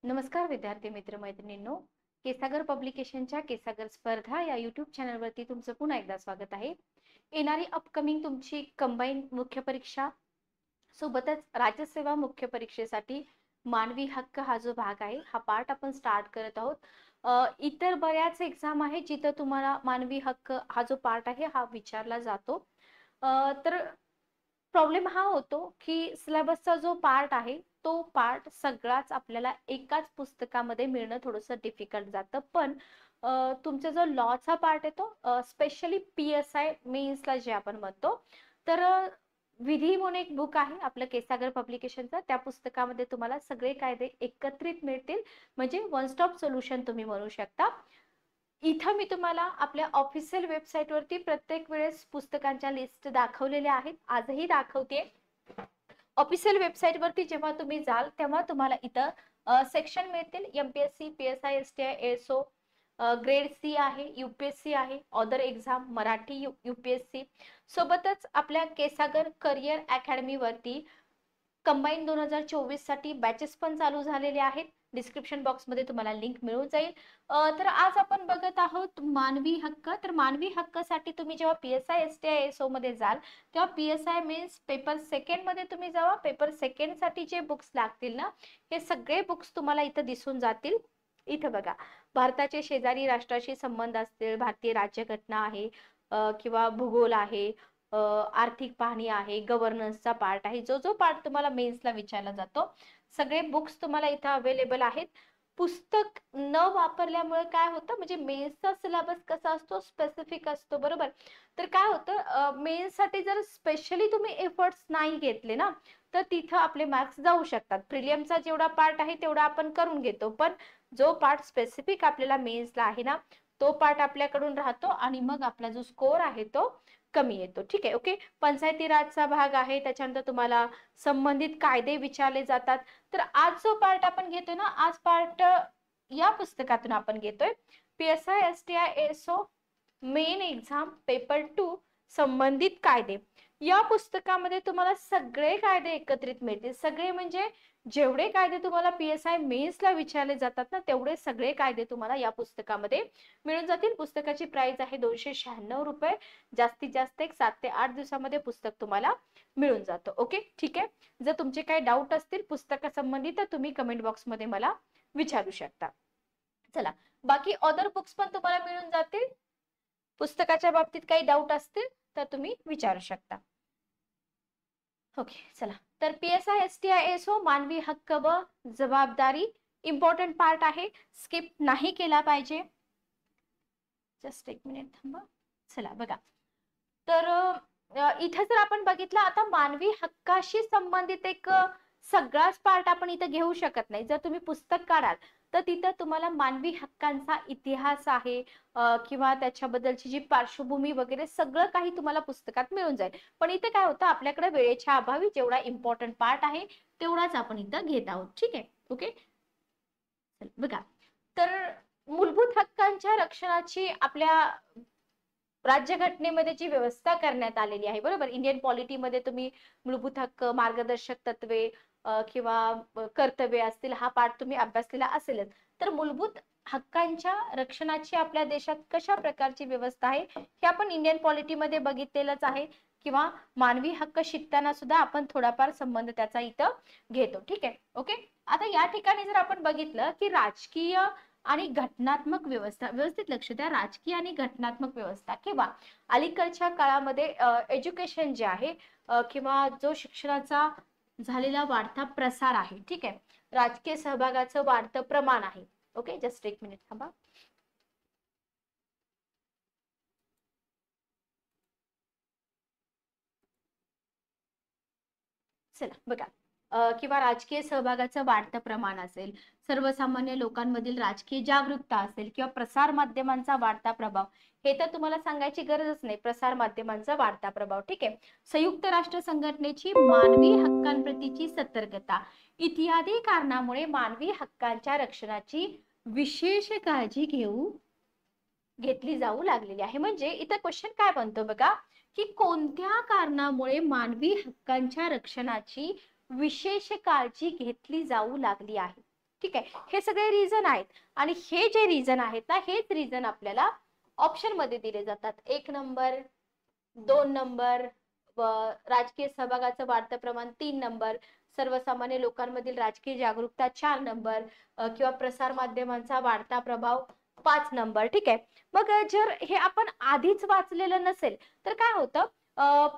नमस्कार विद्यार्थी मित्र मैत्रिणींनो. केसागर पब्लिकेशनच्या केसागर स्पर्धा या युट्यूब चॅनलवरती तुमचं पुन्हा एकदा स्वागत आहे. येणारी अपकमिंग तुमची कंबाईन मुख्य परीक्षा सोबतच राज्यसेवा मुख्य परीक्षेसाठी मानवी हक्क हा जो भाग आहे हा पार्ट आपण स्टार्ट करत आहोत. इतर बऱ्याच एक्झाम आहे जिथं तुम्हाला मानवी हक्क हा जो पार्ट आहे हा विचारला जातो. तर प्रॉब्लेम हा होतो की सिलेबसचा जो पार्ट आहे तो पार्ट सगळाच आपल्याला एकाच पुस्तकामध्ये मिळणं थोडंसं डिफिकल्ट जातं. पण तुमचा जो लॉचा पार्ट आहे तो स्पेशली PSI मेन्सला जे आपण म्हणतो, तर विधी म्हणून एक बुक आहे आपलं केसागर पब्लिकेशनचं. त्या पुस्तकामध्ये तुम्हाला सगळे कायदे एकत्रित मिळतील, म्हणजे वन स्टॉप सोल्युशन तुम्ही म्हणू शकता. इथं मी तुम्हाला आपल्या ऑफिशियल वेबसाईटवरती प्रत्येक वेळेस पुस्तकांच्या लिस्ट दाखवलेल्या आहेत, आजही दाखवते. ऑफिशियल वेबसाईट वरती जेव्हा तुम्ही जाल तेव्हा तुम्हाला इथं सेक्शन मिळतील. MPSC, PSI, STI, ASO, grade C आहे, UPSC आहे, अदर एक्झाम मराठी UPSC. सोबतच आपल्या केसागर करिअर अकॅडमी वरती कंबाईन 2024 साठी बॅचेस पण चालू झालेले आहेत. डिस्क्रिप्शन बॉक्स मध्ये तुम्हाला लिंक मिळून जाईल. तर आज आपण बघत आहोत मानवी हक्क. तर मानवी हक्कासाठी तुम्ही जेव्हा PSI, STI, ASO मध्ये जाल तेव्हा PSI मीन्स पेपर सेकंड मध्ये तुम्ही जेव्हा पेपर सेकंड साठी जे बुक्स लागतील ना, हे सगळे बुक्स तुम्हाला इथं दिसून जातील. इथं बघा, भारताचे शेजारी राष्ट्राशी संबंध असतील, भारतीय राज्यघटना आहे, किंवा भूगोल आहे, आर्थिक पाहणी आहे, गव्हर्नन्सचा पार्ट आहे. जो जो पार्ट तुम्हाला मेन्सला विचारला जातो सगळे बुक्स तुम्हाला इथं अवेलेबल आहेत. पुस्तक न वापरल्यामुळे काय होतं, म्हणजे मेन्सचा सिलेबस कसा असतो, स्पेसिफिक असतो, बरोबर. तर काय होतं, मेन्स साठी जर स्पेशली तुम्ही एफर्ट्स नाही घेतले ना, तर तिथं आपले मार्क्स जाऊ शकतात. प्रिलियमचा जेवढा पार्ट आहे तेवढा आपण करून घेतो, पण जो पार्ट स्पेसिफिक आपल्याला मेन्सला आहे ना, तो पार्ट आपल्याकडून राहतो आणि मग आपला जो स्कोर आहे तो कमी येतो. ठीक आहे, ओके. पंचायती राजचा भाग आहे, त्याच्यानंतर तुम्हाला संबंधित कायदे विचारले जातात. तर आज जो पार्ट आपण घेतोय ना, आज पार्ट या पुस्तकातून आपण घेतोय. PSI, STI, ASO main exam paper 2 संबंधित कायदे. या पुस्तकामध्ये तुम्हाला सगळे कायदे एकत्रित मिळतील. सगळे म्हणजे जेवढे कायदे तुम्हाला PSI मेन्सला विचारले जातात ना, तेवढे सगळे कायदे तुम्हाला या पुस्तकामध्ये मिळून जातील. पुस्तकाची प्राइस आहे 296 रुपये. जास्तीत जास्त एक 7 ते 8 दिवसामध्ये पुस्तक तुम्हाला मिळून जातं. ओके, ठीक आहे. जर तुमचे काही डाऊट असतील पुस्तकासंबंधी तर तुम्ही कमेंट बॉक्स मध्ये मला विचारू शकता. चला, बाकी अदर बुक्स पण तुम्हाला मिळून जातील. पुस्तकाच्या बाबतीत काही डाऊट असतील तर तुम्ही विचारू शकता. ओके, चला. तर PSI, STI, ASO मानवी हक्क व जबाबदारी इम्पॉर्टंट पार्ट आहे, स्किप नाही केला पाहिजे. जस्ट एक मिनिट थांबा. चला बघा, तर इथे जर आपण बघितलं, आता मानवी हक्काशी संबंधित एक सगळाच पार्ट आपण इथं घेऊ शकत नाही. जर तुम्ही पुस्तक काढाल तर तिथं तुम्हाला मानवी हक्कांचा इतिहास आहे, किंवा त्याच्याबद्दलची जी पार्श्वभूमी वगैरे सगळं काही तुम्हाला पुस्तकात मिळून जाईल. पण इथे काय होतं, आपल्याकडे वेळेच्या अभावी जेवढा इम्पॉर्टंट पार्ट आहे तेवढाच आपण इथं घेत आहोत. ठीक आहे, ओके. बघा, तर मूलभूत हक्कांच्या रक्षणाची आपल्या राज्यघटनेमध्ये जी व्यवस्था करण्यात आलेली आहे, बरोबर. इंडियन पॉलिटीमध्ये तुम्ही मूलभूत हक्क, मार्गदर्शक तत्वे किंवा कर्तव्य असतील, हा पाठ तुम्ही अभ्यासलेला असेलच. तर मूलभूत हक्कांच्या रक्षणाची आपल्या देशात कशा प्रकारची व्यवस्था आहे हे आपण इंडियन पॉलिटीमध्ये बघितलेलंच आहे, किंवा मानवी हक्क शिकताना सुद्धा आपण थोडाफार संबंध त्याचा इथं घेतो. ठीक आहे, ओके. आता या ठिकाणी जर आपण बघितलं की राजकीय आणि घटनात्मक व्यवस्था, व्यवस्थित लक्ष द्या, राजकीय आणि घटनात्मक व्यवस्था किंवा अलीकडच्या काळामध्ये एज्युकेशन जे आहे, किंवा जो शिक्षणाचा झालेला वाढता प्रसार आहे, ठीक आहे, राजकीय सहभागाचं वाढतं प्रमाण आहे. ओके, जस्ट एक मिनिट थांबा. चला बघा, किंवा राजकीय सहभागाचं वाढतं प्रमाण असेल, सर्वसामान्य लोकांमधील राजकीय जागरूकता असेल, किंवा प्रसार माध्यमांचा वाढता प्रभाव, हे तर तुम्हाला सांगायची गरजच नाही, प्रसार माध्यमांचा वाढता प्रभाव. ठीक आहे. संयुक्त राष्ट्र संघटनेची मानवी हक्कांप्रतीची सतर्कता, इत्यादी कारणामुळे मानवी हक्कांच्या रक्षणाची विशेष काळजी घेतली जाऊ लागलेली आहे. म्हणजे इथं क्वेश्चन काय बनतो बघा, की कोणत्या कारणामुळे मानवी हक्कांच्या रक्षणाची विशेष काळजी घेतली जाऊ लागली आहे. ठीक आहे, हे सगळे रिझन आहेत आणि हे जे रिझन आहेत ना, हेच रिझन आपल्याला ऑप्शन मध्ये दिले जातात. 1 नंबर, 2 नंबर, राजकीय सहभागाचं वाढतं प्रमाण 3 नंबर, सर्वसामान्य लोकांमधील राजकीय जागरूकता 4 नंबर, किंवा प्रसार माध्यमांचा वाढता प्रभाव 5 नंबर. ठीक आहे, मग जर हे आपण आधीच वाचलेलं नसेल तर काय होतं,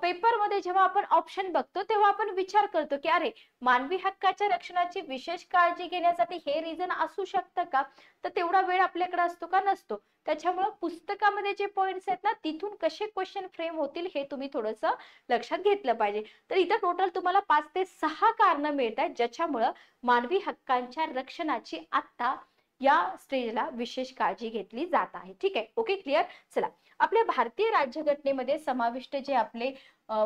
पेपरमध्ये जेव्हा आपण ऑप्शन बघतो तेव्हा आपण विचार करतो की अरे, मानवी हक्काच्या रक्षणाची विशेष काळजी घेण्यासाठी हे रिझन असू शकतं का, तर तेवढा वेळ आपल्याकडे असतो का, नसतो. त्याच्यामुळे पुस्तकामध्ये जे पॉइंट्स आहेत ना, तिथून कसे क्वेश्चन फ्रेम होतील हे तुम्ही थोडंसं लक्षात घेतलं पाहिजे. तर इथं टोटल तुम्हाला 5 ते 6 कारणं मिळत आहेत ज्याच्यामुळं मानवी हक्कांच्या रक्षणाची आता या स्टेजला विशेष काळजी घेतली जात आहे. ठीक आहे, ओके, क्लिअर. चला, आपल्या भारतीय राज्यघटनेमध्ये समाविष्ट जे आपले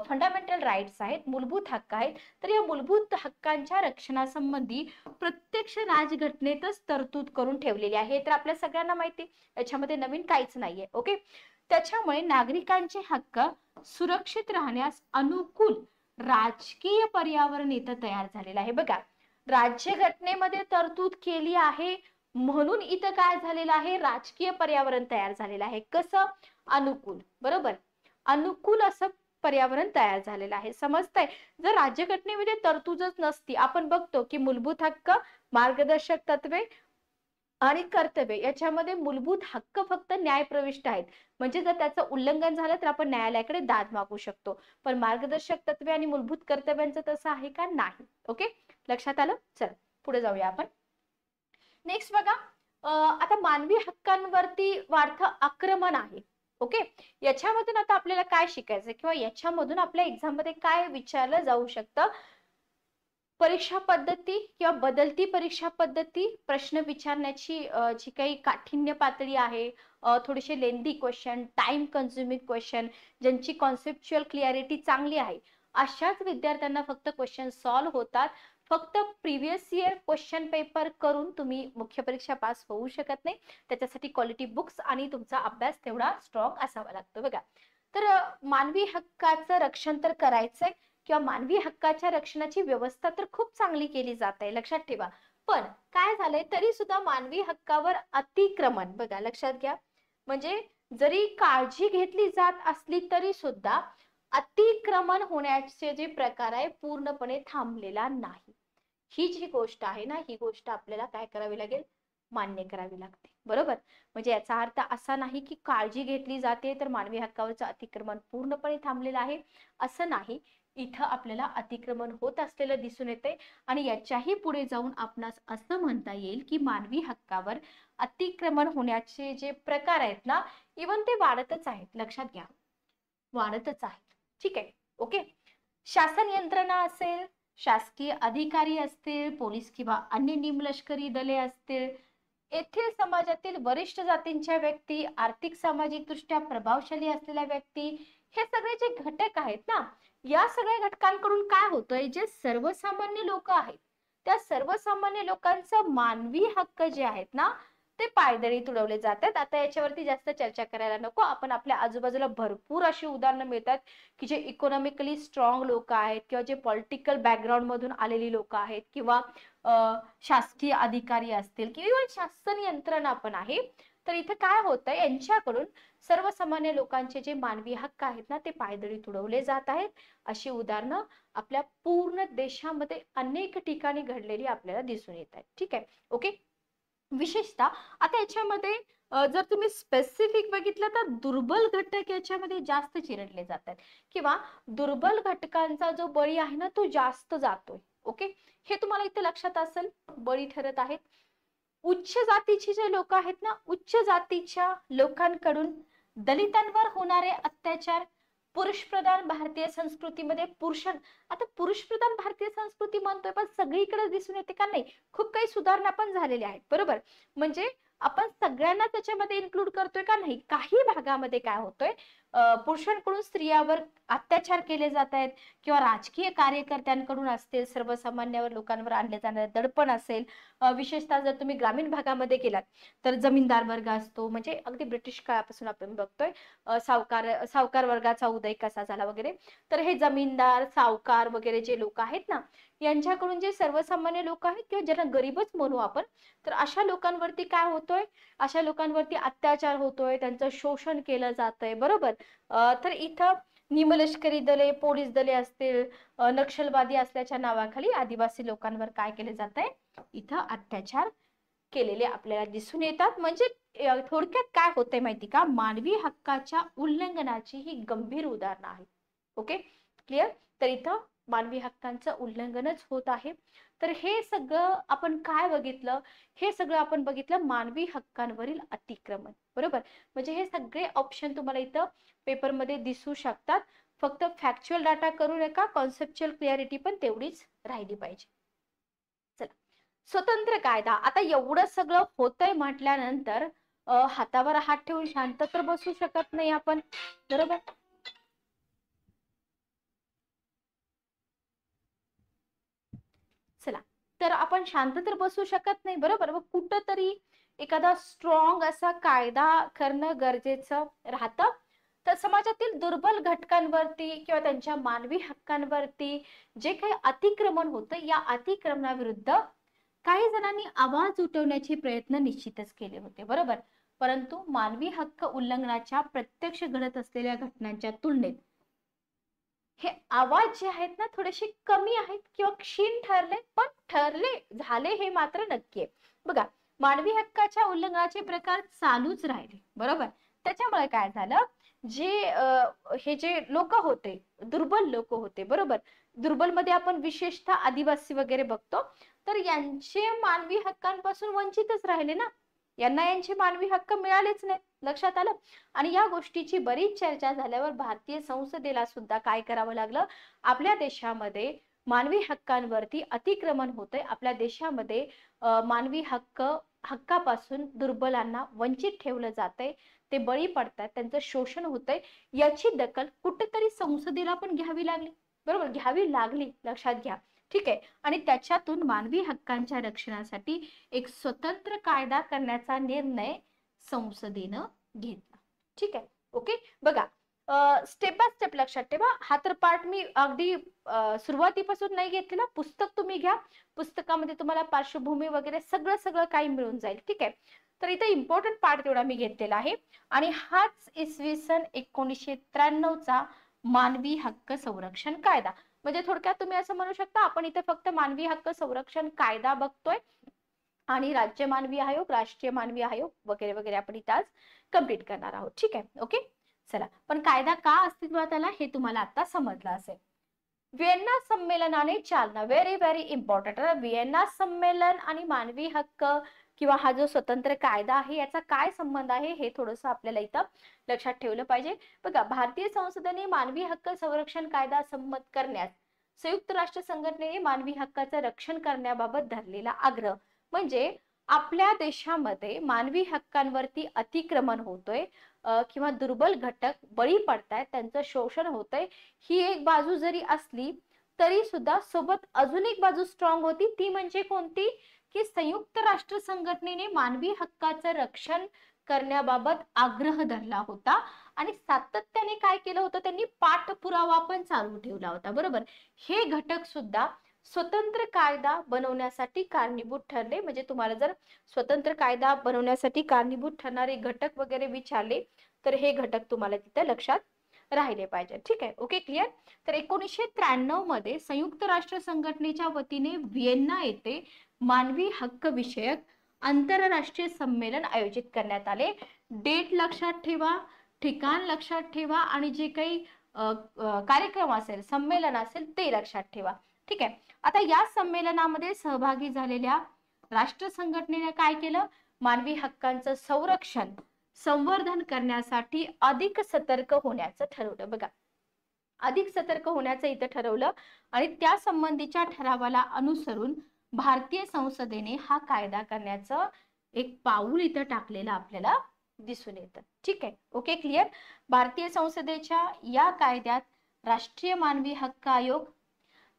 फंडामेंटल राईट्स आहेत, मूलभूत हक्क आहेत, तर या मूलभूत हक्कांच्या रक्षणासंबंधी प्रत्यक्ष राजघटनेतच तरतूद करून ठेवलेली आहे. तर आपल्या सगळ्यांना माहिती, याच्यामध्ये नवीन काहीच नाहीये. ओके, त्याच्यामुळे नागरिकांचे हक्क सुरक्षित राहण्यास अनुकूल राजकीय पर्यावरण इथं तयार झालेलं आहे. बघा, राज्यघटनेमध्ये तरतूद केली आहे म्हणून इथं काय झालेलं आहे, राजकीय पर्यावरण तयार झालेलं आहे. कसं, अनुकूल, बरोबर, अनुकूल असं पर्यावरण तयार झालेलं आहे. समजतंय. जर राज्यघटनेमध्ये तरतूदच नसती, आपण बघतो की मूलभूत हक्क, मार्गदर्शक तत्वे आणि कर्तव्य याच्यामध्ये मूलभूत हक्क फक्त न्यायप्रविष्ट आहेत, म्हणजे जर त्याचं उल्लंघन झालं तर आपण न्यायालयाकडे दाद मागू शकतो. पण मार्गदर्शक तत्वे आणि मूलभूत कर्तव्यांचं तसं आहे का, नाही. ओके, लक्षात आलं. चल पुढे जाऊया आपण. नेक्स्ट बघा, आता मानवी हक्कांवरती वाढतं आक्रमण आहे. ओके, याच्यामधून आता आपल्याला काय शिकायचं किंवा याच्यामधून आपल्या एक्झाम मध्ये काय विचारलं जाऊ शकतं, परीक्षा पद्धती किंवा बदलती परीक्षा पद्धती, प्रश्न विचारण्याची जी काही काठिण्य पातळी आहे, थोडेसे lengthy question, time consuming question, ज्यांची कॉन्सेप्च्युअल क्लिअरिटी चांगली आहे, अशाच विद्यार्थ्यांना फक्त क्वेश्चन सॉल्व्ह होतात. फक्त प्रिव्हियस इयर क्वेश्चन पेपर करून तुम्ही मुख्य परीक्षा पास होऊ शकत नाही. त्याच्यासाठी क्वालिटी बुक्स आणि तुमचा अभ्यास तेवढा स्ट्रॉंग असावा लागतो. बघा, तर मानवी हक्काचं रक्षण तर करायचंय किंवा मानवी हक्काच्या रक्षणाची व्यवस्था तर खूप चांगली केली जात आहे, लक्षात ठेवा. पण काय झालंय, तरी सुद्धा मानवी हक्कावर अतिक्रमण, बघा लक्षात घ्या, म्हणजे जरी काळजी घेतली जात असली तरी सुद्धा अतिक्रमण होण्याचे जे प्रकार आहे पूर्णपणे थांबलेला नाही. ही जी गोष्ट आहे ना, ही गोष्ट आपल्याला काय करावी लागेल, मान्य करावी लागते. बरोबर, म्हणजे याचा अर्थ असा नाही की काळजी घेतली जाते तर मानवी हक्कावरचं अतिक्रमण पूर्णपणे थांबलेलं आहे, असं नाही. इथं आपल्याला अतिक्रमण होत असलेलं दिसून येते आणि याच्याही पुढे जाऊन आपणास असं म्हणता येईल की मानवी हक्कावर अतिक्रमण होण्याचे जे प्रकार आहेत ना, इवन ते वाढतच आहेत. लक्षात घ्या, वाढतच आहेत. ठीक आहे, ओके. शासन यंत्रणा असेल, शासकीय अधिकारी असतील, पोलीस किंवा अन्य निमलष्करी दले असतील, येथील समाजातील वरिष्ठ जातींच्या व्यक्ती, आर्थिक सामाजिक दृष्ट्या प्रभावशाली असलेल्या व्यक्ती, हे सगळे जे घटक आहेत ना, या सगळ्या घटकांकडून काय होतंय, जे सर्वसामान्य लोक आहेत त्या सर्वसामान्य लोकांचं मानवी हक्क जे आहेत ना, ते पायदळी तुडवले जातात. आता याच्यावरती जास्त चर्चा करायला नको. आपण आपल्या आजूबाजूला भरपूर अशी उदाहरणं मिळतात की जे इकॉनॉमिकली स्ट्रॉंग लोक आहेत किंवा जे पॉलिटिकल बॅकग्राऊंड मधून आलेली लोक आहेत किंवा शासकीय अधिकारी असतील किंवा शासन यंत्रणा पण आहे. तर इथे काय होतंय, यांच्याकडून सर्वसामान्य लोकांचे जे मानवी हक्क आहेत ना, ते पायदळी तुडवले जात आहेत. अशी उदाहरणं आपल्या पूर्ण देशामध्ये अनेक ठिकाणी घडलेली आपल्याला दिसून येत आहेत. ठीक आहे, ओके. विशेषतः आता याच्यामध्ये जर तुम्ही स्पेसिफिक बघितलं तर दुर्बल घटक याच्यामध्ये जास्त चिरडले जातात किंवा दुर्बल घटकांचा जो बळी आहे ना, तो जास्त जातोय. ओके, हे तुम्हाला इथे लक्षात असेल, बळी ठरत आहेत. उच्च जातीची जे लोक आहेत ना, उच्च जातीच्या लोकांकडून दलितांवर होणारे अत्याचार, पुरुष प्रधान भारतीय संस्कृतीमध्ये आता पुरुष प्रधान भारतीय संस्कृती म्हणतोय पण सगळीकडे दिसून येते का, नाही, खूप काही सुधारणा पण झालेल्या आहेत. बरोबर, म्हणजे आपण सगळ्यांना त्याच्यामध्ये इन्क्लूड करतोय का, नाही, काही भागामध्ये काय होतोय, पुरुषांकडून स्त्रियावर अत्याचार केले जात आहेत किंवा राजकीय कार्यकर्त्यांकडून असतील, सर्वसामान्य लोकांवर आणले जाणारे दडपण असेल, विशेषतः जर तुम्ही ग्रामीण भागामध्ये गेलात तर जमीनदार वर्ग असतो, म्हणजे अगदी ब्रिटिश काळापासून आपण बघतोय सावकार वर्गाचा उदय कसा झाला वगैरे. तर हे जमीनदार, सावकार वगैरे जे लोक आहेत ना, यांच्याकडून जे सर्वसामान्य लोक आहेत किंवा ज्यांना गरीबच म्हणू आपण, तर अशा लोकांवरती काय होतोय, अशा लोकांवरती अत्याचार होतोय, त्यांचं शोषण केलं जातंय, बरोबर. तर इथं निमलष्करी दले, पोलीस दले असतील, नक्षलवादी असल्याच्या नावाखाली आदिवासी लोकांवर काय केले जात आहे, इथं अत्याचार केलेले आपल्याला दिसून येतात. म्हणजे थोडक्यात काय होतंय माहिती का, मानवी हक्काच्या उल्लंघनाची ही गंभीर उदाहरणं आहेत. Okay, clear. तर इथं मानवी हक्कांचं उल्लंघनच होत आहे. तर हे सगळं आपण काय बघितलं, हे सगळं आपण बघितलं मानवी हक्कांवरील अतिक्रमण, बरोबर. म्हणजे हे सगळे ऑप्शन तुम्हाला इथं पेपरमध्ये दिसू शकतात. फक्त फॅक्च्युअल डाटा करू नका, कॉन्सेप्च्युअल क्लिअरिटी पण तेवढीच राहिली पाहिजे. चला, स्वतंत्र कायदा. आता एवढं सगळं होतंय म्हटल्यानंतर हातावर हात ठेवून शांत तर बसू शकत नाही आपण, बरोबर. चला, तर आपण शांत तर बसू शकत नाही, बरोबर. मग कुठंतरी एखादा स्ट्रॉंग असा कायदा करणं गरजेचं राहतं. तर समाजातील दुर्बल घटकांवरती किंवा त्यांच्या मानवी हक्कांवरती जे काही अतिक्रमण होतं, या अतिक्रमणाविरुद्ध काही जणांनी आवाज उठवण्याचे प्रयत्न निश्चितच केले होते, बरोबर. परंतु मानवी हक्क उल्लंघनाच्या प्रत्यक्ष घडत असलेल्या घटनांच्या तुलनेत हे आवाज जे आहेत ना, थोडेसे कमी आहेत किंवा क्षीण ठरले, पण ठरले झाले हे मात्र नक्की आहे. बघा, मानवी हक्काच्या उल्लंघनाचे प्रकार चालूच राहिले, बरोबर. त्याच्यामुळे काय झालं, जे हे जे लोक होते, दुर्बल लोक होते, बरोबर. दुर्बल मध्ये आपण विशेषतः आदिवासी वगैरे बघतो, तर यांचे मानवी हक्कांपासून वंचितच राहिले ना, यांना यांचे मानवी हक्क मिळालेच नाही. लक्षात आलं. आणि या गोष्टीची बरीच चर्चा झाल्यावर भारतीय संसदेला सुद्धा काय करावं लागलं, आपल्या देशामध्ये मानवी हक्कांवरती अतिक्रमण होतंय, आपल्या देशामध्ये मानवी हक्कापासून दुर्बलांना वंचित ठेवलं जातंय, ते बळी पडतात, त्यांचं शोषण होतंय, याची दखल कुठेतरी संसदेला पण घ्यावी लागली, बरोबर. घ्यावी लागली, लक्षात घ्या, ठीक आहे. आणि त्याच्यातून मानवी हक्कांच्या रक्षणासाठी एक स्वतंत्र कायदा करण्याचा निर्णय संसदेनं घेतला, ठीक आहे. ओके, बघा, स्टेप बाय स्टेप लक्षात ठेवा. हा तर पार्ट मी अगदी सुरुवातीपासून नाही घेतलेला, पुस्तक तुम्ही घ्या, पुस्तकामध्ये तुम्हाला पार्श्वभूमी वगैरे सगळं सगळं काही मिळून जाईल, ठीक आहे. तर इथे इम्पॉर्टंट पार्ट तेवढा मी घेतलेला आहे. आणि हाच इसवी सन 1993चा मानवी हक्क संरक्षण कायदा. म्हणजे थोडक्यात तुम्ही असं म्हणू शकता, आपण इथे फक्त मानवी हक्क संरक्षण कायदा बघतोय आणि राज्य मानवी आयोग, राष्ट्रीय मानवी आयोग वगैरे वगैरे आपण इथे आज कम्प्लीट करणार आहोत, ठीक आहे. ओके, चला. पण कायदा का अस्तित्वात आला हे तुम्हाला आता समजलं असेल. व्हिएन्ना संमेलनाने चालना, व्हेरी व्हेरी इम्पॉर्टंट. व्हिएन्ना संमेलन आणि मानवी हक्क किंवा हा जो स्वतंत्र कायदा आहे याचा काय संबंध आहे हे थोडंसं आपल्याला इथं लक्षात ठेवलं पाहिजे. बघा, भारतीय संसदेने मानवी हक्क संरक्षण कायदा संमत करण्यास संयुक्त राष्ट्र संघटनेने मानवी हक्काचं रक्षण करण्याबाबत धरलेला आग्रह, म्हणजे आपल्या देशामध्ये मानवी हक्कांवरती अतिक्रमण होतोय किंवा दुर्बल घटक बळी पडतायत, त्यांचं शोषण होतंय, ही एक बाजू जरी असली तरी सुद्धा सोबत अजून एक बाजू स्ट्रॉंग होती, ती म्हणजे कोणती, की संयुक्त राष्ट्र संघटनेने मानवी हक्काचं रक्षण करण्याबाबत आग्रह धरला होता आणि सातत्याने काय केलं होतं, त्यांनी पाठपुरावा पण चालू ठेवला होता, बरोबर. हे घटक सुद्धा स्वतंत्र कायदा बनवण्यासाठी कारणीभूत ठरले. म्हणजे तुम्हाला जर स्वतंत्र कायदा बनवण्यासाठी कारणीभूत ठरणारे घटक वगैरे विचारले तर हे घटक तुम्हाला तिथे लक्षात राहिले पाहिजे, ठीक आहे. Okay, clear. तर 1993 मध्ये संयुक्त राष्ट्र संघटनेच्या वतीने व्हिएन्ना येथे मानवी हक्क विषयक आंतरराष्ट्रीय संमेलन आयोजित करण्यात आले. डेट लक्षात ठेवा, ठिकाण लक्षात ठेवा आणि जे काही कार्यक्रम असेल, संमेलन असेल ते लक्षात ठेवा, ठीक आहे. आता या संमेलनामध्ये सहभागी झालेल्या राष्ट्र संघटनेने काय केलं, मानवी हक्कांचं संरक्षण संवर्धन करण्यासाठी अधिक सतर्क होण्याचं ठरवलं. बघा, अधिक सतर्क होण्याचं इथं ठरवलं आणि त्या संबंधीच्या ठरावाला अनुसरून भारतीय संसदेने हा कायदा करण्याचं एक पाऊल इथं टाकलेलं आपल्याला दिसून येतं. ठीक आहे, ओके, क्लिअर. भारतीय संसदेच्या या कायद्यात राष्ट्रीय मानवी हक्क आयोग,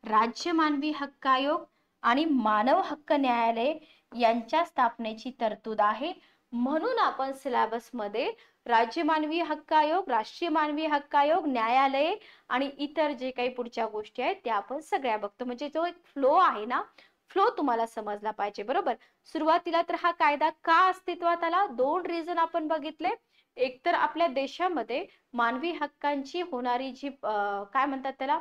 राज्य मानवी हक्क आयोग आणि मानव हक्क न्यायालय यांच्या स्थापनेची तरतूद आहे. म्हणून आपण सिलेबस मध्ये राज्य मानवी हक्क आयोग, राष्ट्रीय मानवी हक्क आयोग, न्यायालय आणि इतर जे काही पुढच्या गोष्टी आहेत त्या आपण सगळ्या बघतो. म्हणजे जो एक फ्लो आहे ना, फ्लो तुम्हाला समजला पाहिजे. बरोबर. सुरुवातीला तर हा कायदा का अस्तित्वात आला, दोन रिझन आपण बघितले. एक तर आपल्या देशामध्ये मानवी हक्कांची होणारी जी काय म्हणतात त्याला,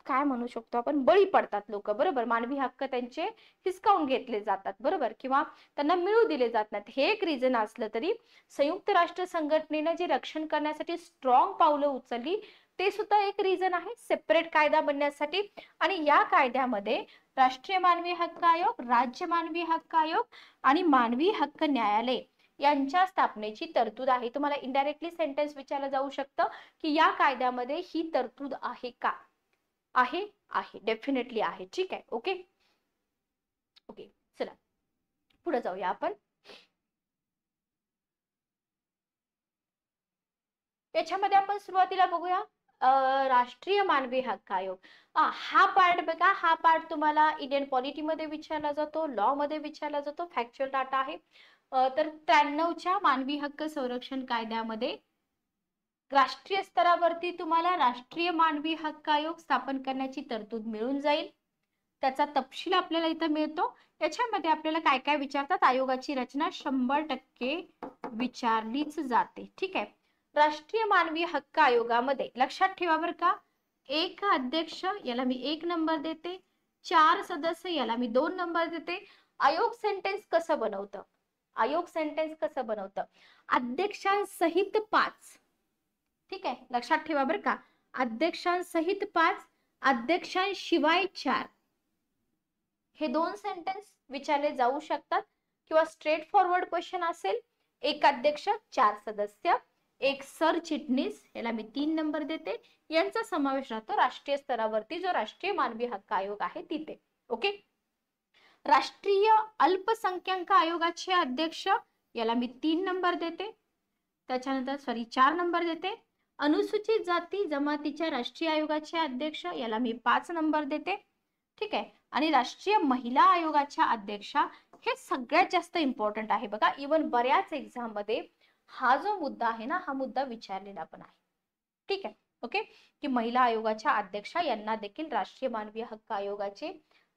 काय म्हणू शकतो आपण, बळी पडतात लोक. बरोबर. मानवी हक्क त्यांचे हिसकावून घेतले जातात. बरोबर. किंवा त्यांना मिळू दिले जात नाहीत. हे एक रिझन असलं तरी संयुक्त राष्ट्र संघटनेने जे रक्षण करण्यासाठी स्ट्रॉंग पावलं उचलली ते सुद्धा एक रिझन आहे सेपरेट कायदा बनण्यासाठी. आणि या कायद्यामध्ये राष्ट्रीय मानवी हक्क आयोग, राज्य मानवी हक्क आयोग आणि मानवी हक्क न्यायालय यांच्या स्थापनेची तरतूद आहे. तुम्हाला इनडायरेक्टली सेंटेन्स विचारलं जाऊ शकतं की या कायद्यामध्ये ही तरतूद आहे का? आहे, आहे, डेफिनेटली आहे. ठीक आहे, ओके ओके. चला पुढे जाऊया आपण. याच्यामध्ये आपण सुरुवातीला बघूया राष्ट्रीय मानवी हक्क आयोग. हा पार्ट बघा, हा पार्ट तुम्हाला इंडियन पॉलिटीमध्ये विचारला जातो, लॉ मध्ये विचारला जातो, फॅक्च्युअल डाटा आहे. तर 93च्या मानवी हक्क संरक्षण कायद्यामध्ये राष्ट्रीय स्तरावरती तुम्हाला राष्ट्रीय मानवी हक्क आयोग स्थापन करण्याची तरतूद मिळून जाईल. त्याचा तपशील आपल्याला इथं मिळतो. याच्यामध्ये आपल्याला काय काय विचारतात, आयोगाची रचना 100% विचारलीच जाते. ठीक आहे. राष्ट्रीय मानवी हक्क आयोगामध्ये लक्षात ठेवा बरं का, एक अध्यक्ष, याला मी 1 नंबर देते, 4 सदस्य, याला मी 2 नंबर देते. आयोग सेंटेन्स कसं बनवतं, आयोग सेंटेन्स कसं बनवतं, अध्यक्षांसहित 5. ठीक आहे, लक्षात ठेवा बरं का, अध्यक्षांसहित 5, अध्यक्षांशिवाय 4. हे 2 सेंटेन्स विचारले जाऊ शकतात. किंवा स्ट्रेट फॉरवर्ड क्वेश्चन असेल, एक अध्यक्ष, 4 सदस्य, एक सरचिटणीस, याला मी 3 नंबर देते, यांचा समावेश राहतो राष्ट्रीय स्तरावरती जो राष्ट्रीय मानवी हक्क आयोग आहे तिथे. ओके. राष्ट्रीय अल्पसंख्याक आयोगाचे अध्यक्ष, याला मी 3 नंबर देते, त्याच्यानंतर 4 नंबर देते. अनुसूचित जाती जमातीच्या राष्ट्रीय आयोगाचे अध्यक्ष, याला मी 5 नंबर देते. ठीक आहे. आणि राष्ट्रीय महिला आयोगाच्या अध्यक्षा, हे सगळ्यात जास्त इम्पॉर्टंट आहे बघा. इवन बऱ्याच एक्झाम मध्ये हा जो मुद्दा आहे ना, हा मुद्दा विचारलेला पण आहे. ठीक आहे, ओके. की महिला आयोगाच्या अध्यक्षा यांना देखील राष्ट्रीय मानवी हक्क आयोगाचे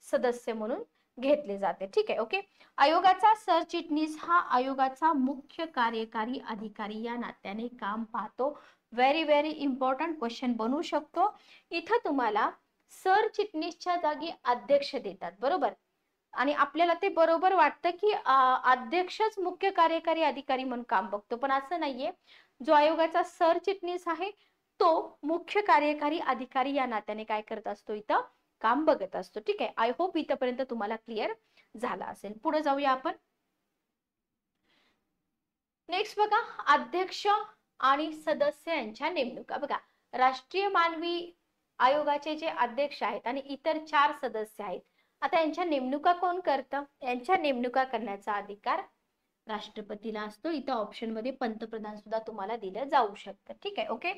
सदस्य म्हणून घेतले जाते. ठीक आहे, ओके. आयोगाचा सरचिटणीस हा आयोगाचा मुख्य कार्यकारी अधिकारी या नात्याने काम पाहतो. व्हेरी व्हेरी इम्पॉर्टंट क्वेश्चन बनू शकतो. इथं तुम्हाला सरचिटणीसच्या जागी अध्यक्ष देतात. बरोबर. आणि आपल्याला ते बरोबर वाटतं की अध्यक्षच मुख्य कार्यकारी अधिकारी म्हणून काम बघतो, पण असं नाहीये. जो आयोगाचा सरचिटणीस आहे तो मुख्य कार्यकारी अधिकारी या नात्याने काय करत असतो, इथं काम बघत असतो. ठीक आहे. आय होप इथपर्यंत तुम्हाला क्लिअर झाला असेल. पुढे जाऊया आपण. नेक्स्ट बघा, अध्यक्ष आणि सदस्य यांच्या नेमणुका. बघा, राष्ट्रीय मानवी आयोगाचे जे अध्यक्ष आहेत आणि इतर 4 सदस्य आहेत, आता यांच्या नेमणुका कोण करतं? यांच्या नेमणुका करण्याचा अधिकार राष्ट्रपतीला असतो. इथं ऑप्शन मध्ये पंतप्रधान सुद्धा तुम्हाला दिलं जाऊ शकतं. ठीक आहे, ओके.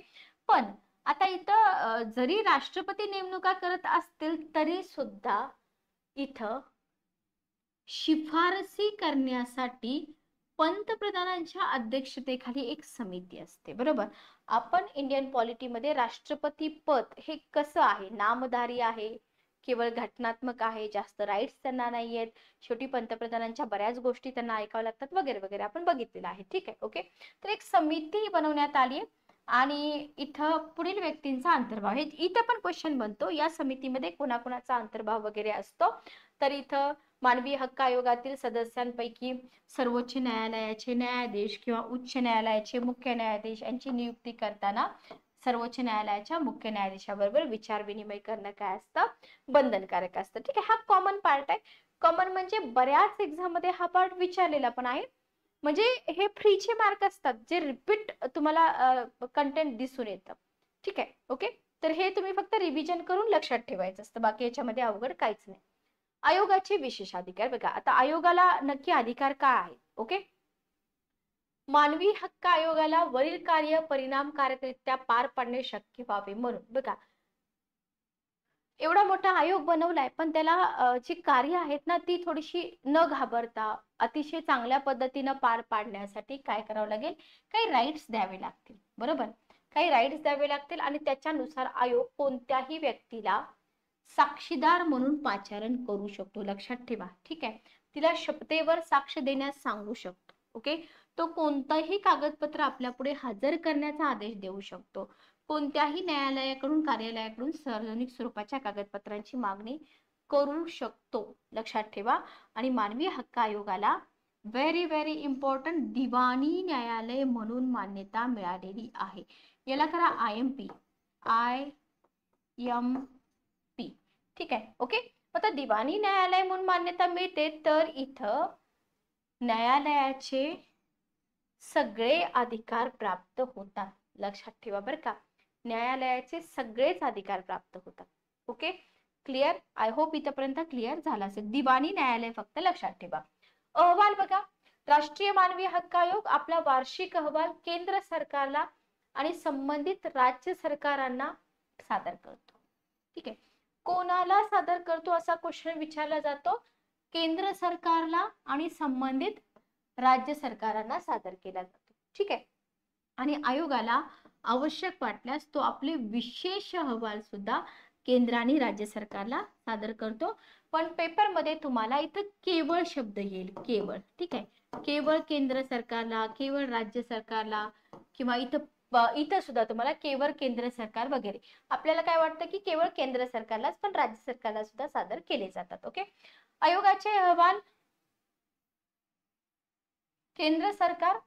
पण आता इथं जरी राष्ट्रपती नेमणुका करत असतील तरी सुद्धा इथं शिफारसी करण्यासाठी पंतप्रधानांच्या अध्यक्षतेखाली एक समिती असते. बरोबर. आपण इंडियन पॉलिटीमध्ये राष्ट्रपती पद हे कसं आहे, नामधारी आहे, केवळ घटनात्मक आहे, जास्त राईट्स त्यांना नाही आहेत, शेवटी पंतप्रधानांच्या बऱ्याच गोष्टी त्यांना ऐकाव्या लागतात वगैरे वगैरे आपण बघितलेलं आहे. ठीक आहे, ओके. तर एक समिती बनवण्यात आली आहे आणि इथं पुढील व्यक्तींचा अंतर्भाव, हे इथं पण क्वेश्चन बनतो, या समितीमध्ये कोणाकोणाचा अंतर्भाव वगैरे असतो. तर इथं मानवी हक्क आयोगातील सदस्यांपैकी सर्वोच्च न्यायालयाचे न्यायाधीश किंवा उच्च न्यायालयाचे मुख्य न्यायाधीश यांची नियुक्ती करताना सर्वोच्च न्यायालयाच्या मुख्य न्यायाधीशाबरोबर विचार विनिमय करणं काय असतं, बंधनकारक असतं. ठीक आहे. हा कॉमन पार्ट आहे. कॉमन म्हणजे बऱ्याच एक्झाम मध्ये हा पार्ट विचारलेला पण आहे. म्हणजे हे फ्रीचे मार्क असतात जे रिपीट तुम्हाला कंटेंट दिसून येतं. ठीक आहे, ओके. तर हे तुम्ही फक्त रिव्हिजन करून लक्षात ठेवायचं असतं, बाकी याच्यामध्ये अवघड काहीच नाही. आयोगाचे विशेष अधिकार. बघा, आता आयोगाला नक्की अधिकार काय आहे? ओके. मानवी हक्क आयोगाला वरील कार्य परिणामकारकरित्या पार पाडणे शक्य व्हावे म्हणून. बघा, एवढा मोठा आयोग बनवलाय, पण त्याला जी कार्य आहेत ना ती थोडीशी न घाबरता अतिशय चांगल्या पद्धतीनं पार पाडण्यासाठी काय करावं लागेल, काही राईट्स द्यावे लागतील. बरोबर, काही राईट्स द्यावे लागतील आणि त्याच्यानुसार आयोग कोणत्याही व्यक्तीला साक्षीदार म्हणून पाचारण करू शकतो. लक्षात ठेवा, ठीक आहे. तिला शपथेवर साक्ष देण्यास सांगू शकतो. ओके, तो कोणताही कागदपत्र आपल्या पुढे हजर करण्याचा आदेश देऊ शकतो. कोणत्याही न्यायालयाकडून कार्यालयाकडून सार्वजनिक स्वरूपाच्या कागदपत्रांची मागणी करू शकतो. लक्षात ठेवा. आणि मानवी हक्क आयोगाला व्हेरी व्हेरी इम्पॉर्टंट दिवाणी न्यायालय म्हणून मान्यता मिळालेली आहे. याला करा IMP, IMP. ठीक आहे. ओके, आता दिवाणी न्यायालय म्हणून मान्यता मिळते तर इथं न्यायालयाचे सगळे अधिकार प्राप्त होतात. लक्षात ठेवा बरं का, न्यायालयाचे सगळेच अधिकार प्राप्त होतात. Okay, clear? आय होप इथपर्यंत क्लिअर झाला असेल. दिवाणी न्यायालय फक्त लक्षात ठेवा. अहवाल बघा, राष्ट्रीय मानवी हक्क आयोग आपला वार्षिक अहवाल केंद्र सरकारला आणि संबंधित राज्य सरकारांना सादर करतो. ठीक आहे, कोणाला सादर करतो असा क्वेश्चन विचारला जातो. केंद्र सरकारला आणि संबंधित राज्य सरकारांना सादर केला जातो. ठीक आहे, आणि आयोगाला आवश्यक वाटल्यास तो आपले विशेष अहवाल सुद्धा केंद्र आणि राज्य सरकारला सादर करतो. पण पेपरमध्ये तुम्हाला इथं केवळ शब्द येईल, केवळ. ठीक आहे, केवळ केंद्र सरकारला, केवळ राज्य सरकारला, किंवा इथं सुद्धा तुम्हाला केवळ केंद्र सरकार वगैरे. आपल्याला काय वाटतं की केवळ केंद्र सरकारलाच, पण राज्य सरकारला सुद्धा सादर केले जातात. ओके, आयोगाचे अहवाल केंद्र सरकार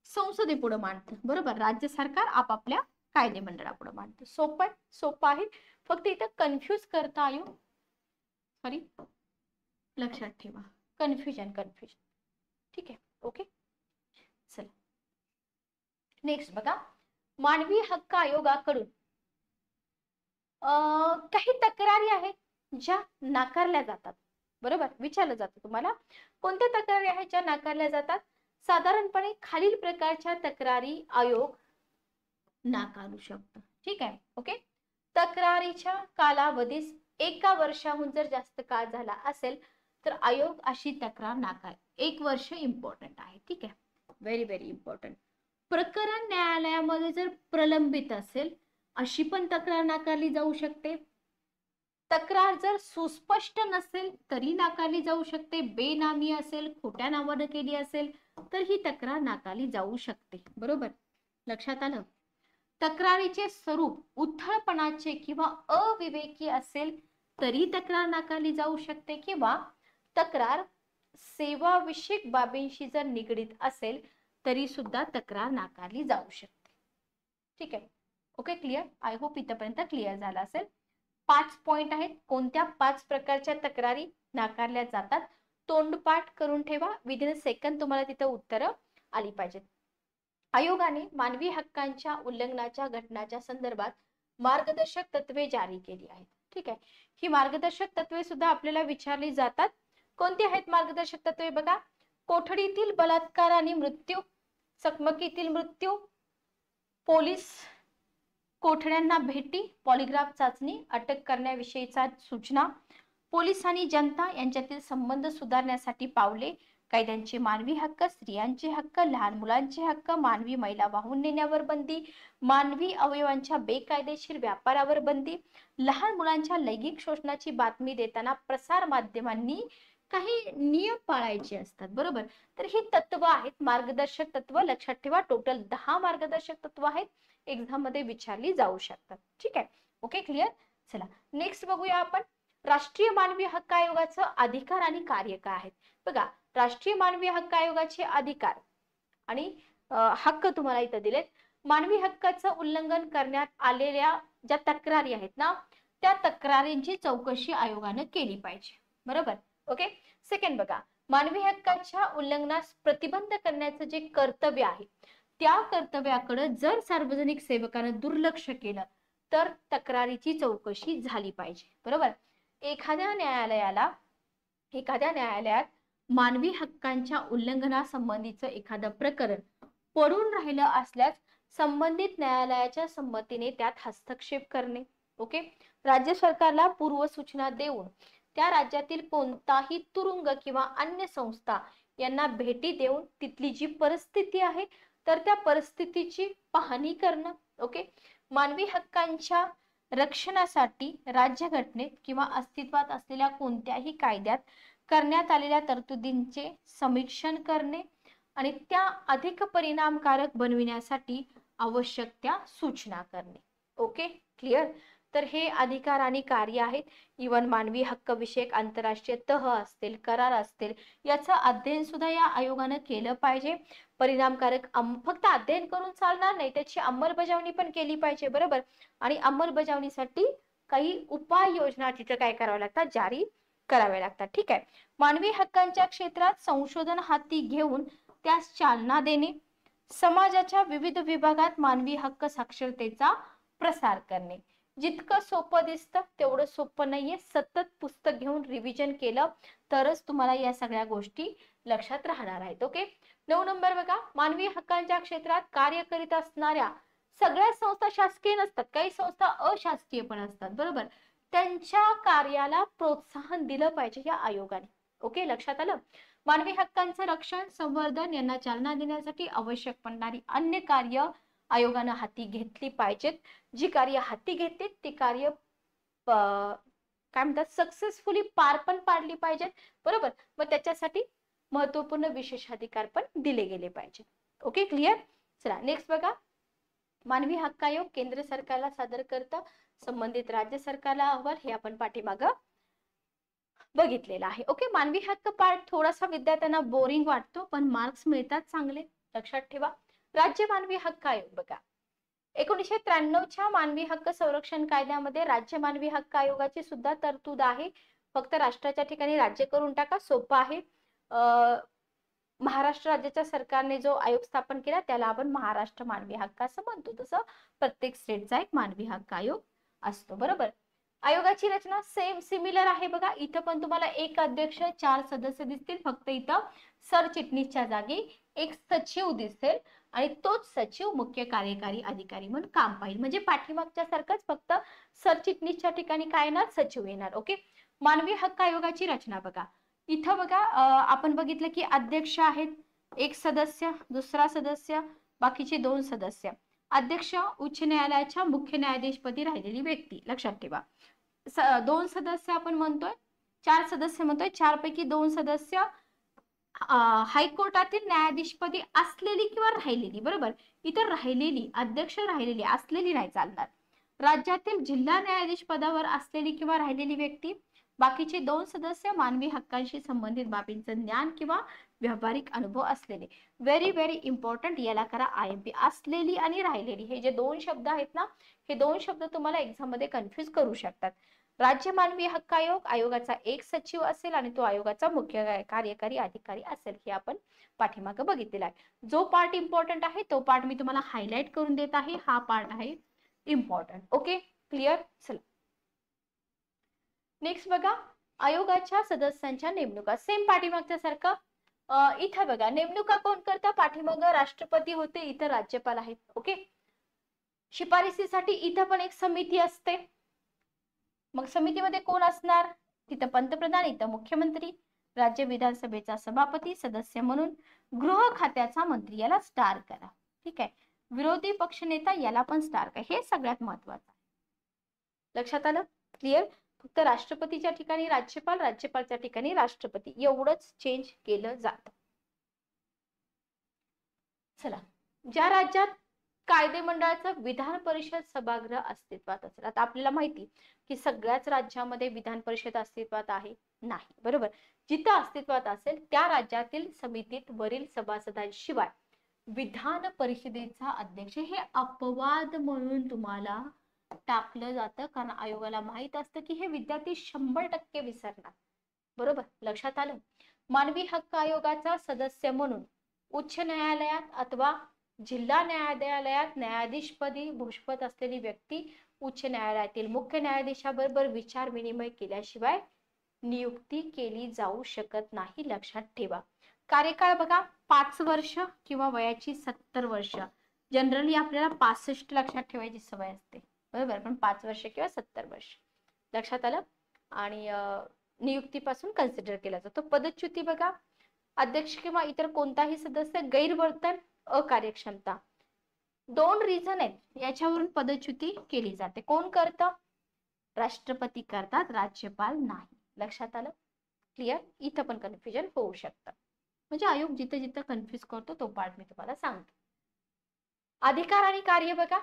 संसदेपुढे मांडतं. बरोबर, राज्य सरकार आपापल्या कायदे मंडळापुढे मांडतं. सोपं आहे. फक्त इथं कन्फ्यूज करता येऊ, सॉरी, लक्षात ठेवा, कन्फ्युजन. ठीक आहे, ओके. चला नेक्स्ट बघा, मानवी हक्क आयोगाकडून काही तक्रारी आहेत ज्या नाकारल्या जातात. बरोबर, विचारलं जातं तुम्हाला कोणत्या तक्रारी आहेत ज्या नाकारल्या जातात. साधारणपणे खालील प्रकारच्या तक्रारी आयोग नाकारू शकतो. ठीक आहे, ओके. तक्रारीच्या कालावधीस 1 वर्षाहून जर जास्त काळ झाला असेल तर आयोग अशी तक्रार नाकार. 1 वर्ष इम्पॉर्टंट आहे. ठीक आहे, व्हेरी व्हेरी इम्पॉर्टंट. प्रकरण न्यायालयामध्ये जर प्रलंबित असेल अशी पण तक्रार नाकारली जाऊ शकते. तक्रार जर सुस्पष्ट नसेल तरी नाकारली जाऊ शकते. बेनामी असेल, खोट्या नावानं केली असेल तर ही तक्रार नाकारली जाऊ शकते. बरोबर, लक्षात आलं. तक्रारीचे स्वरूप उथळपणाचे किंवा अविवेकी असेल तरी तक्रार नाकारली जाऊ शकते, किंवा तक्रार सेवाविषयक बाबींशी जर निगडीत असेल तरी सुद्धा तक्रार नाकारली जाऊ शकते. ठीक आहे, ओके, क्लिअर? आय होप इथपर्यंत क्लिअर झाला असेल. 5 पॉइंट आहेत. कोणत्या 5 प्रकारच्या तक्रारी नाकारल्या जातात तोंडपाठ करून ठेवा. विदिन अ सेकंड तुम्हाला तिथं उत्तरं आली पाहिजेत. आयोगाने मानवी हक्कांच्या उल्लंघनाच्या घटनाच्या संदर्भात मार्गदर्शक तत्वे जारी केली आहेत. ठीक आहे, ही मार्गदर्शक तत्वे सुद्धा आपल्याला विचारली जातात. कोणती आहेत मार्गदर्शक तत्वे बघा. कोठडीतील बलात्कार आणि मृत्यू, चकमकीतील मृत्यू, पोलीस कोठड्यांना भेटी, पॉलिग्राफ चाचणी, अटक करण्याविषयीचा सूचना, पोलीस आणि जनता यांच्यातील संबंध सुधारण्यासाठी पावले, कायद्यांचे मानवी हक्क, स्त्रियांचे हक्क, लहान मुलांचे हक्क, मानवी मैला वाहून नेण्यावर बंदी, मानवी अवयवांच्या बेकायदेशीर व्यापारावर बंदी, लहान मुलांच्या लैंगिक शोषणाची बातमी देताना प्रसार माध्यमांनी काही नियम पाळायचे असतात. बरोबर, तर ही तत्व आहेत, मार्गदर्शक तत्व. लक्षात ठेवा, टोटल 10 मार्गदर्शक तत्व आहेत, एक्झाम मध्ये विचारली जाऊ शकतात. ठीक आहे, ओके, क्लिअर? चला नेक्स्ट बघूया आपण. राष्ट्रीय मानवी हक्क आयोगाचं अधिकार आणि कार्य काय आहेत. बघा, राष्ट्रीय मानवी हक्क आयोगाचे अधिकार आणि हक्क तुम्हाला इथं दिलेत. मानवी हक्काचं उल्लंघन करण्यात आलेल्या ज्या तक्रारी आहेत ना त्या तक्रारींची चौकशी आयोगानं केली पाहिजे. बरोबर, ओके. सेकंड बघा, मानवी हक्काच्या उल्लंघनास प्रतिबंध करण्याचं जे कर्तव्य आहे त्या कर्तव्याकडे जर सार्वजनिक सेवकानं दुर्लक्ष केलं तर तक्रारीची चौकशी झाली पाहिजे. बरोबर, एखाद्या न्यायालयात मानवी हक्कांच्या उल्लंघनासंबंधीचं एखादं प्रकरण पडून राहिलं असल्यास संबंधित न्यायालयाच्या संमतीने त्यात हस्तक्षेप करणे. ओके. राज्य सरकारला पूर्व सूचना देऊन त्या राज्यातील कोणताही तुरुंग किंवा अन्य संस्था यांना भेटी देऊन तिथली जी परिस्थिती आहे तर त्या परिस्थितीची पाहणी करणं. ओके. मानवी हक्कांच्या रक्षणासाठी राज्यघटनेत किंवा अस्तित्वात असलेल्या कोणत्याही कायद्यात करण्यात आलेल्या तरतुदींचे समीक्षण करणे आणि त्या अधिक परिणामकारक बनविण्यासाठी आवश्यक त्या सूचना करणे. Okay, clear. तर हे अधिकार आणि कार्य आहेत. इवन मानवी हक्क विषयक आंतरराष्ट्रीय तह असतील, करार असतील, याचं अध्ययन सुद्धा या आयोगानं केलं पाहिजे. परिणामकारक फक्त अध्ययन करून चालणार नाही, त्याची अंमलबजावणी पण केली पाहिजे. बरोबर. आणि अंमलबजावणीसाठी काही उपाययोजना तिथं काय कराव्या लागतात, जारी कराव्या लागतात. ठीक आहे. मानवी हक्कांच्या क्षेत्रात संशोधन हाती घेऊन त्यास चालना देणे, समाजाच्या विविध विभागात मानवी हक्क साक्षरतेचा प्रसार करणे. जितकं सोपं दिसतं तेवढं सोपं नाहीये. सतत पुस्तक घेऊन रिव्हिजन केलं तरच तुम्हाला या सगळ्या गोष्टी लक्षात राहणार आहेत. ओके. 9 नंबर बघा, मानवी हक्कांच्या क्षेत्रात कार्य करीत असणाऱ्या सगळ्या संस्था शासकीय नसतात, काही संस्था अशासकीय पण असतात. बरोबर. त्यांच्या कार्याला प्रोत्साहन दिलं पाहिजे या आयोगाने. ओके, लक्षात आलं. मानवी हक्कांचं रक्षण, संवर्धन यांना चालना देण्यासाठी आवश्यक पडणारी अन्य कार्य आयोगानं हाती घेतली पाहिजेत. जी कार्य हाती घेतली ती कार्य काय म्हणतात सक्सेसफुली पार पण पाडली पाहिजेत. बरोबर. मग त्याच्यासाठी महत्वपूर्ण विशेषाधिकार पण दिले गेले पाहिजे. Okay, clear. चला नेक्स्ट बघा, मानवी हक्क आयोग केंद्र सरकारला सादर करतं, संबंधित राज्य सरकारला अहवाल. हे आपण पाठीमागं बघितलेलं आहे. ओके. मानवी हक्क पार्ट थोडासा विद्यार्थ्यांना बोरिंग वाटतो, पण मार्क्स मिळतात चांगले, लक्षात ठेवा. राज्य मानवी हक्क आयोग बघा, 1993च्या मानवी हक्क संरक्षण कायद्यामध्ये राज्य मानवी हक्क आयोगाची सुद्धा तरतूद आहे. फक्त राष्ट्राच्या ठिकाणी राज्य करून टाका, सोपं आहे. महाराष्ट्र राज्याच्या सरकारने जो आयोग स्थापन केला त्याला आपण महाराष्ट्र मानवी हक्क असं म्हणतो. तसं प्रत्येक स्टेटचा एक मानवी हक्क आयोग असतो. बरोबर. आयोगाची रचना सेम सिमिलर आहे बघा. इथं पण तुम्हाला एक अध्यक्ष, 4 सदस्य दिसतील. फक्त इथं सरचिटणीसच्या जागी एक सचिव दिसेल आणि तोच सचिव मुख्य कार्यकारी अधिकारी म्हणून काम पाहिजे. म्हणजे पाठीमागच्या सारखंच, फक्त सरचिटणीसच्या ठिकाणी काय येणार, सचिव येणार. ओके. मानवी हक्क आयोगाची रचना बघा. इथं बघा आपण बघितलं की अध्यक्ष आहेत, एक सदस्य, दुसरा सदस्य, बाकीचे 2 सदस्य. अध्यक्ष उच्च न्यायालयाच्या मुख्य न्यायाधीशपदी राहिलेली व्यक्ती, लक्षात ठेवा. 2 सदस्य आपण म्हणतोय, 4 सदस्य म्हणतोय, 4 पैकी 2 सदस्य हायकोर्टातील न्यायाधीशपदी असलेली किंवा राहिलेली. बरोबर. इतर राहिलेली, अध्यक्ष राहिलेली, असलेली नाही चालणार. राज्यातील जिल्हा न्यायाधीश पदावर असलेली किंवा राहिलेली व्यक्ती. बाकीचे 2 सदस्य मानवी हक्कांशी संबंधित बाबींचं ज्ञान किंवा व्यावहारिक अनुभव असलेले. व्हेरी व्हेरी इम्पॉर्टंट, याला करा IMP. असलेली आणि राहिलेली हे जे 2 शब्द आहेत ना, हे 2 शब्द तुम्हाला एक्झाम मध्ये कन्फ्युज करू शकतात. राज्य मानवी हक्क आयोग, आयोगाचा एक सचिव असेल आणि तो आयोगाचा मुख्य कार्यकारी अधिकारी असेल. हे आपण पाठीमागे बघितलेला आहे. जो पार्ट इम्पॉर्टंट आहे तो पार्ट मी तुम्हाला हायलाइट करून देत आहे. हा पार्ट आहे इम्पॉर्टंट. Okay, clear. चला नेक्स्ट बघा, आयोगाच्या सदस्यांच्या नेमणुका. सेम पाठीमागच्या सारखं. इथं बघा, नेमणुका कोण करता, पाठीमागं राष्ट्रपती होते, इथं राज्यपाल आहेत. ओके. शिफारसीसाठी इथं पण एक समिती असते. मग समितीमध्ये कोण असणार, तिथं पंतप्रधान, इथं मुख्यमंत्री, राज्य विधानसभेचा सभापती, सदस्य म्हणून गृह खात्याचा मंत्री, याला स्टार करा. ठीक आहे. विरोधी पक्षनेता, याला पण स्टार करा. हे सगळ्यात महत्वाचं. लक्षात आलं. क्लिअर. फक्त राष्ट्रपतीच्या ठिकाणी राज्यपाल, राज्यपालच्या ठिकाणी राष्ट्रपती, एवढंच चेंज केलं जातं. चला, ज्या राज्यात कायदे मंडळाचा विधान परिषद सभागृह अस्तित्वात असेल. आता आपल्याला माहिती की सगळ्याच राज्यामध्ये विधान परिषद अस्तित्वात आहे नाही. बरोबर. जिथं अस्तित्वात असेल त्या राज्यातील समितीत वरील सभासदांशिवाय विधान परिषदेचा अध्यक्ष हे अपवाद म्हणून तुम्हाला टाकलं जातं, कारण आयोगाला माहित असतं की हे विद्यार्थी 100% विसरणार. बरोबर. लक्षात आलं. मानवी हक्क आयोगाचा सदस्य म्हणून उच्च न्यायालयात अथवा जिल्हा न्यायालयात न्यायाधीशपदी भूषपत असलेली व्यक्ती उच्च न्यायालयातील मुख्य न्यायाधीशाबरोबर विचार विनिमय केल्याशिवाय नियुक्ती केली जाऊ शकत नाही, लक्षात ठेवा. कार्यकाळ बघा 5 वर्ष किंवा वयाची 70 वर्ष. जनरली आपल्याला 65 लक्षात ठेवायची सवय असते, बरोबर, पण 5 वर्ष किंवा 70 वर्ष लक्षात आलं. आणि नियुक्तीपासून कन्सिडर केला जातो. पदच्युती बघा, अध्यक्ष किंवा इतर कोणताही सदस्य गैरवर्तन, अकार्यक्षमता, 2 रिझन आहेत याच्यावरून पदच्युती केली जाते. कोण करतं? राष्ट्रपती करतात, राज्यपाल नाही. लक्षात आलं? क्लिअर? इथं पण कन्फ्युजन होऊ शकतं. म्हणजे आयोग जिथं जिथं कन्फ्युज करतो तो पार्ट मी तुम्हाला सांगतो. अधिकार आणि कार्य बघा,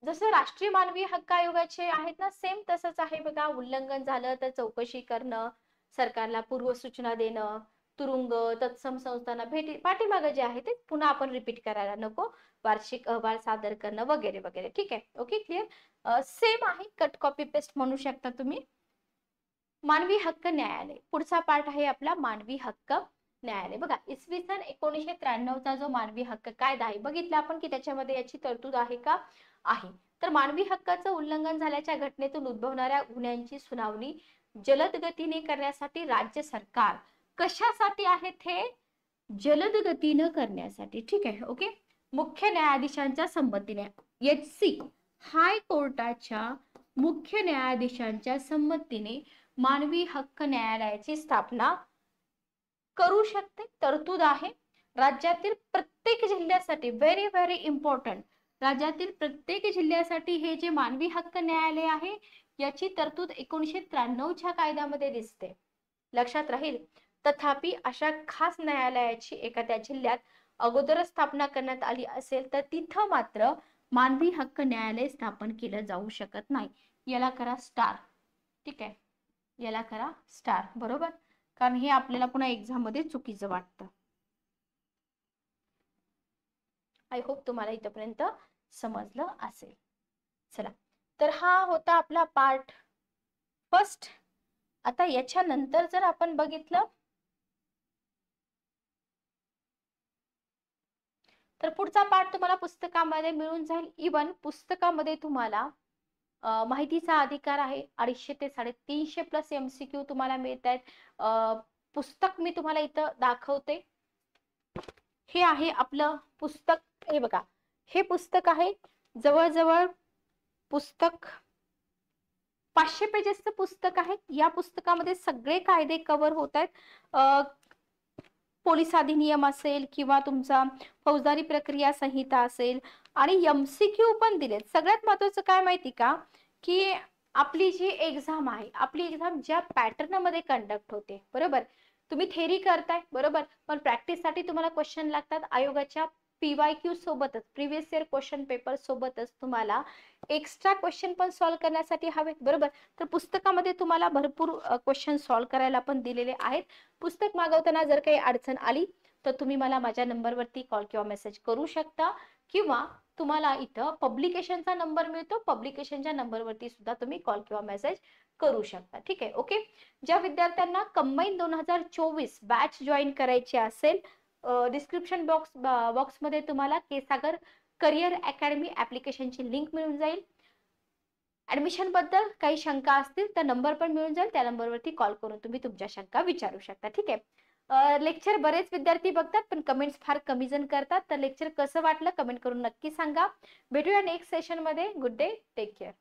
जसं राष्ट्रीय मानवी हक्क आयोगाचे आहेत ना, सेम तसंच आहे बघा. उल्लंघन झालं तर चौकशी करणं, सरकारला पूर्वसूचना देणं, तुरुंग, तत्सम संस्थांना भेटी, पाठीमागं जे आहे ते पुन्हा आपण रिपीट करायला नको, वार्षिक अहवाल सादर करणं वगैरे वगैरे. ठीक आहे, ओके, क्लिअर? सेम आहे, कट कॉपी पेस्ट म्हणू शकता तुम्ही. मानवी हक्क न्यायालय, पुढचा पार्ट आहे आपला मानवी हक्क न्यायालय. बघा, इसवी सन 1993चा जो मानवी हक्क कायदा आहे, बघितलं आपण की त्याच्यामध्ये याची तरतूद आहे का? आहे. तर मानवी हक्काचं उल्लंघन झाल्याच्या घटनेतून उद्भवणाऱ्या गुन्ह्यांची सुनावणी जलद गतीने करण्यासाठी राज्य सरकार, कशासाठी आहेत हे? जलद गतीनं करण्यासाठी. ठीक आहे, ओके. मुख्य न्यायाधीशांच्या संमतीने, HC हाय कोर्टाच्या मुख्य न्यायाधीशांच्या संमतीने मानवी हक्क न्यायालयाची स्थापना करू शकते. तरतूद आहे. राज्यातील प्रत्येक जिल्ह्यासाठी, व्हेरी व्हेरी इम्पॉर्टंट, राज्यातील प्रत्येक जिल्ह्यासाठी हे जे मानवी हक्क न्यायालय आहे याची तरतूद 1993च्या कायद्यामध्ये दिसते, लक्षात राहील. तथापि अशा खास न्यायालयाची एखाद्या जिल्ह्यात अगोदरच स्थापना करण्यात आली असेल तर तिथं मात्र मानवी हक्क न्यायालय स्थापन केलं जाऊ शकत नाही. याला करा स्टार. ठीक आहे, याला करा स्टार, बरोबर, कारण हे आपल्याला पुन्हा एक्झाम मध्ये चुकीचं वाटतं. आय होप तुम्हाला इथपर्यंत समजलं असेल. चला, तर हा होता आपला पार्ट फर्स्ट. आता याच्यानंतर जर आपण बघितलं तर पुढचा पार्ट तुम्हाला पुस्तकामध्ये मिळून जाईल. इवन पुस्तकामध्ये तुम्हाला माहितीचा अधिकार आहे, 250 ते 350 प्लस MCQ तुम्हाला मिळत आहेत. पुस्तक मी तुम्हाला इथं दाखवते. हे आहे आपलं पुस्तक. हे बघा, हे पुस्तक आहे, जवळजवळ पुस्तक 500 पेजेसचं पुस्तक आहे. या पुस्तकामध्ये सगळे कायदे कव्हर होत आहेत. पोलीस अधिनियम असेल किंवा तुमचा फौजदारी प्रक्रिया संहिता असेल आणि MCQ पण दिलेत. सगळ्यात महत्वाचं काय माहिती का, की आपली जी एक्झाम आहे, आपली एक्झाम ज्या पॅटर्न मध्ये कंडक्ट होते, बरोबर, तुम्ही थेरी करताय, बरोबर, पण प्रॅक्टिस साठी तुम्हाला क्वेश्चन लागतात. आयोगाच्या PYQ सोबतच, प्रिव्हियस इयर क्वेश्चन पेपर सोबतच तुम्हाला एक्स्ट्रा क्वेश्चन पण सॉल्व्ह करण्यासाठी हवेत, बरोबर. तर पुस्तकामध्ये तुम्हाला भरपूर क्वेश्चन सॉल्व्ह करायला पण दिलेले आहेत. पुस्तक मागवताना जर काही अडचण आली तर तुम्ही मला माझ्या नंबरवरती कॉल किंवा मेसेज करू शकता, किंवा तुम्हाला इथं पब्लिकेशनचा नंबर मिळतो, पब्लिकेशनच्या नंबरवरती सुद्धा तुम्ही कॉल किंवा मेसेज करू शकता. ठीक आहे, ओके. ज्या विद्यार्थ्यांना कंबाईन 2024 बॅच जॉईन करायची असेल, डिस्क्रिप्शन बॉक्समध्ये तुम्हाला केसागर करिअर अकॅडमी ऍप्लिकेशनची लिंक मिळून जाईल. ऍडमिशन बद्दल काही शंका असतील तर नंबर पण मिळून जाईल, त्या नंबरवरती कॉल करून तुम्ही तुमच्या शंका विचारू शकता. ठीक आहे. लेक्चर बरेच विद्यार्थी बघतात पण कमेंट्स फार कमी जण करतात. तर लेक्चर कसं वाटलं कमेंट करून नक्की सांगा. भेटूया नेक्स्ट सेशन मध्ये. Good day, take care.